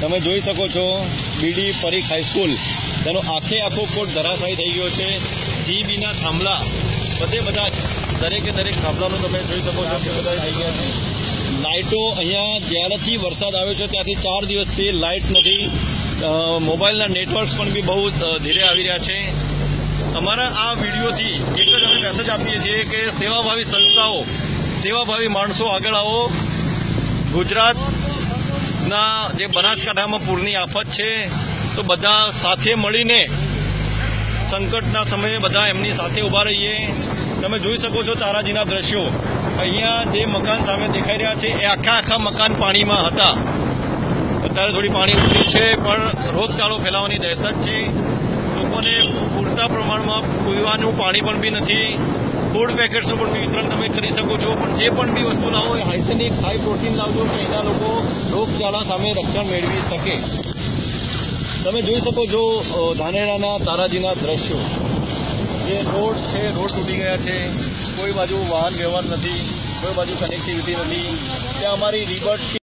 તમે જોઈ શકો છો બીડી પરીખ હાઈસ્કૂલ તેનો આખો કોટ ધરાશાયી થઈ ગયો છે। જીબીના થાંભલા બધા જ દરેકે દરેક થાંભલાનું તમે જોઈ શકો છો કે બધા થઈ ગયા છે। લાઇટો અહીંયા જ્યારથી વરસાદ આવ્યો છે ત્યાંથી 4 દિવસથી લાઇટ નથી। મોબાઈલના નેટવર્ક્સ પણ બી બહુ ધીરે આવી રહ્યા છે। અમારા આ વિડીયોથી એક જ અમે મેસેજ આપીએ છીએ કે સેવાભાવી સંસ્થાઓ, સેવાભાવી માણસો આગળ આવો। ગુજરાતના જે બનાસકાંઠામાં પૂરની આફત છે તો બધા સાથે મળીને સંકટના સમયે બધા એમની સાથે ઊભા રહીએ। તમે જોઈ શકો છો તારાજીના દ્રશ્યો। અહીંયા જે મકાન સામે દેખાઈ રહ્યા છે એ આખા મકાન પાણીમાં હતા। અત્યારે થોડી પાણી ઉતર્યું છે પણ રોગચાળો ફેલાવાની દહેશત છે। લોકોને પૂરતા પ્રમાણમાં પીવાનું પાણી પણ બી નથી। ફૂડ પેકેટ્સનું પણ વિતરણ તમે કરી શકો છો, પણ જે પણ બી વસ્તુ લાવો એ હાઇજેનિક, હાઈ પ્રોટીન લાવજો કે એના લોકો રોગચાળા સામે રક્ષણ મેળવી શકે। તમે જોઈ શકો છો ધાનેરાના તારાજીના દ્રશ્યો। જે રોડ છે, રોડ તૂટી ગયા છે, કોઈ બાજુ વાહન વ્યવહાર નથી, કોઈ બાજુ કનેક્ટિવિટી નથી। ત્યાં અમારી રિબર્ટ